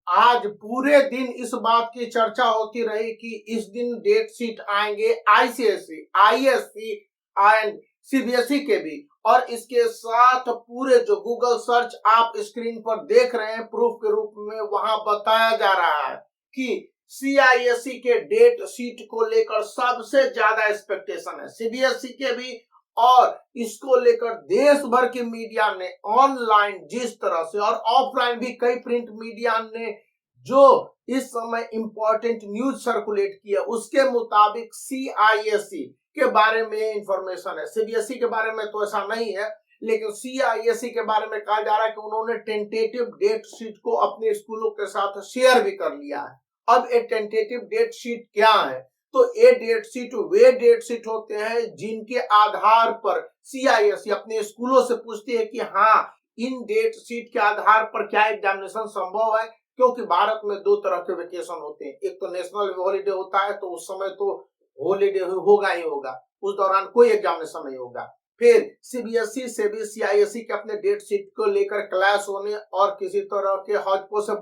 आज पूरे दिन इस बात की चर्चा होती रही कि इस दिन डेट शीट आएंगे आईसीएसई, आईएससी एंड सीबीएसई के भी। और इसके साथ पूरे जो गूगल सर्च आप स्क्रीन पर देख रहे हैं प्रूफ के रूप में, वहां बताया जा रहा है कि सीआईएसई के डेट शीट को लेकर सबसे ज्यादा एक्सपेक्टेशन है, सीबीएसई के भी। और इसको लेकर देश भर के मीडिया ने ऑनलाइन जिस तरह से और ऑफलाइन भी कई प्रिंट मीडिया ने जो इस समय इंपॉर्टेंट न्यूज सर्कुलेट किया, उसके मुताबिक सीआईएसई के बारे में इंफॉर्मेशन है। सीबीएसई के बारे में तो ऐसा नहीं है, लेकिन सीआईएसई के बारे में कहा जा रहा है कि उन्होंने टेंटेटिव डेट शीट को अपने स्कूलों के साथ शेयर भी कर लिया है। अब ये टेंटेटिव डेट शीट क्या है? तो ये डेट शीट वे डेट शीट होते हैं जिनके आधार पर सीआईएसई अपने स्कूलों से पूछती है कि हाँ, इन डेट शीट के आधार पर क्या एग्जामिनेशन संभव है। क्योंकि भारत में दो तरह के वेकेशन होते हैं, एक तो नेशनल हॉलीडे होता है, तो उस समय तो हॉलीडे होगा ही होगा, उस दौरान कोई एग्जामिनेशन नहीं होगा। फिर सीबीएसई से भी सीआईएसई के अपने डेट शीट को लेकर क्लैश होने और किसी तरह के हौजपोश से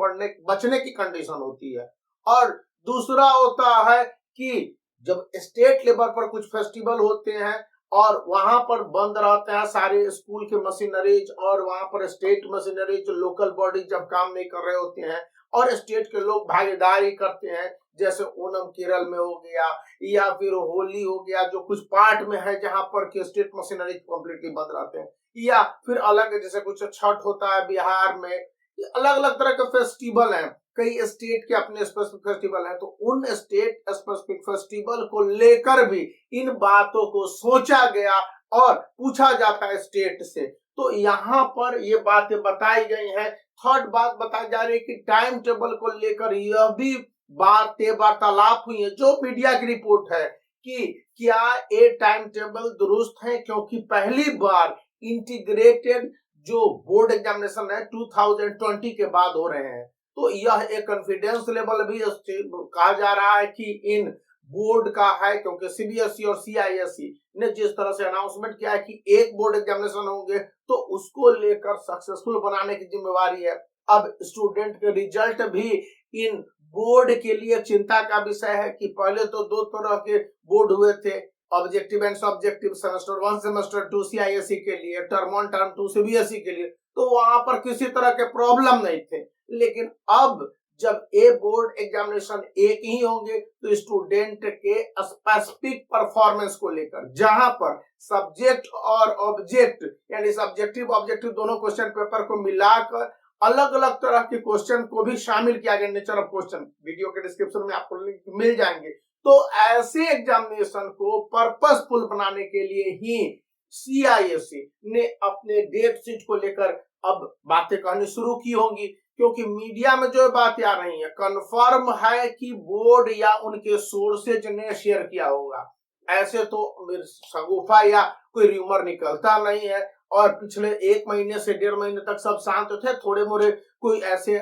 बचने की कंडीशन होती है। और दूसरा होता है कि जब स्टेट लेवल पर कुछ फेस्टिवल होते हैं और वहां पर बंद रहते हैं सारे स्कूल के मशीनरीज, और वहां पर स्टेट मशीनरीज लोकल बॉडी जब काम नहीं कर रहे होते हैं और स्टेट के लोग भागीदारी करते हैं, जैसे ओणम केरल में हो गया या फिर होली हो गया, जो कुछ पार्ट में है जहां पर के स्टेट मशीनरी कंप्लीटली बंद रहते हैं, या फिर अलग जैसे कुछ छठ होता है बिहार में, अलग अलग तरह के फेस्टिवल हैं, कई स्टेट के अपने स्पेसिफिक फेस्टिवल हैं। तो उन स्टेट स्पेसिफिक फेस्टिवल को लेकर भी इन बातों को सोचा गया और पूछा जाता है स्टेट से। तो यहाँ पर ये बातें बताई गई हैं। थर्ड बात बताई जा रही है कि टाइम टेबल को लेकर यह भी बातें वार्तालाप हुई है, जो मीडिया की रिपोर्ट है कि क्या ये टाइम टेबल दुरुस्त है, क्योंकि पहली बार इंटीग्रेटेड जो बोर्ड एग्जामिनेशन है 2020 के बाद हो रहे हैं। तो यह एक कॉन्फिडेंस लेवल भी कहा जा रहा है कि इन बोर्ड का है, क्योंकि सीबीएसई और सीआईएसई ने जिस तरह से अनाउंसमेंट किया है कि एक बोर्ड एग्जामिनेशन होंगे, तो उसको लेकर सक्सेसफुल बनाने की जिम्मेवारी है। अब स्टूडेंट के रिजल्ट भी इन बोर्ड के लिए चिंता का विषय है कि पहले तो दो तरह के बोर्ड हुए थे, objective and subjective, semester 1 semester 2 CISCE के लिए, टर्म 1 टर्म 2 सीबीएसई के लिए, तो वहां पर किसी तरह के प्रॉब्लम नहीं थे। लेकिन अब जब ए बोर्ड एग्जामिनेशन एक ही होंगे, तो स्टूडेंट के स्पेसिफिक परफॉर्मेंस को लेकर, जहां पर सब्जेक्ट और ऑब्जेक्ट यानी सब्जेक्टिव ऑब्जेक्टिव दोनों क्वेश्चन पेपर को मिलाकर अलग अलग तरह के क्वेश्चन को भी शामिल किया गया, नेचर ऑफ क्वेश्चन, वीडियो के डिस्क्रिप्शन में आपको लिंक मिल जाएंगे। तो ऐसे एग्जामिनेशन को पर्पसफुल बनाने के लिए ही सीआईएसई ने अपने डेट शीट को लेकर अब बातें कहनी शुरू की होंगी, क्योंकि मीडिया में जो बातें आ रही है कंफर्म है कि बोर्ड या उनके सोर्सेज ने शेयर किया होगा। ऐसे तो शगुफा या कोई र्यूमर निकलता नहीं है, और पिछले 1 महीने से 1.5 महीने तक सब शांत थे, थोड़े मोड़े कोई ऐसे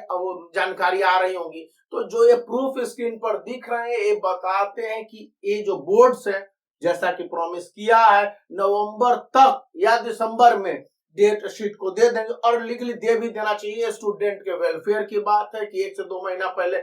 जानकारी आ रही होंगी। तो जो ये प्रूफ स्क्रीन पर दिख रहे हैं, ये बताते हैं कि ये जो बोर्ड्स है, जैसा कि प्रॉमिस किया है, नवंबर तक या दिसंबर में डेट शीट को दे देंगे, और लीगली दे भी देना चाहिए। स्टूडेंट के वेलफेयर की बात है कि 1 से 2 महीना पहले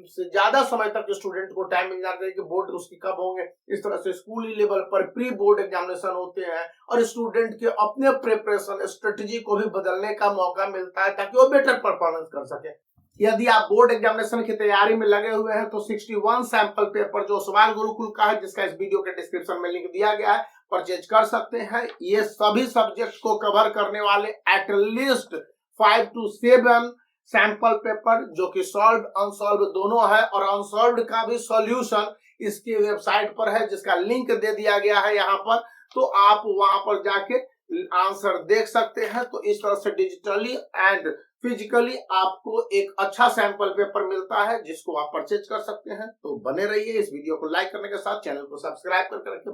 से ज्यादा समय तक स्टूडेंट को टाइम मिल जाता है कि बोर्ड उसकी कब होंगे। इस तरह से स्कूली लेवल पर प्री बोर्ड एग्जामिनेशन होते हैं और स्टूडेंट के अपने प्रिपरेशन स्ट्रेटजी को भी बदलने का मौका मिलता है, ताकि वो बेटर परफॉर्मेंस कर सके। यदि आप बोर्ड एग्जामिनेशन की तैयारी में लगे हुए हैं, तो 61 सैंपल पेपर जो सवाल गुरुकुल का है, जिसका इस वीडियो के डिस्क्रिप्शन में लिंक दिया गया है, परचेज कर सकते हैं। ये सभी सब्जेक्ट को कवर करने वाले एटलीस्ट 5 to 7 सैंपल पेपर, जो कि सॉल्व अनसॉल्व दोनों है, और अनसॉल्व का भी सॉल्यूशन इसकी वेबसाइट पर है, जिसका लिंक दे दिया गया है यहाँ पर। तो आप वहां पर जाके आंसर देख सकते हैं। तो इस तरह से डिजिटली एंड फिजिकली आपको एक अच्छा सैंपल पेपर मिलता है, जिसको आप परचेज कर सकते हैं। तो बने रहिए, इस वीडियो को लाइक करने के साथ चैनल को सब्सक्राइब करके रखिए।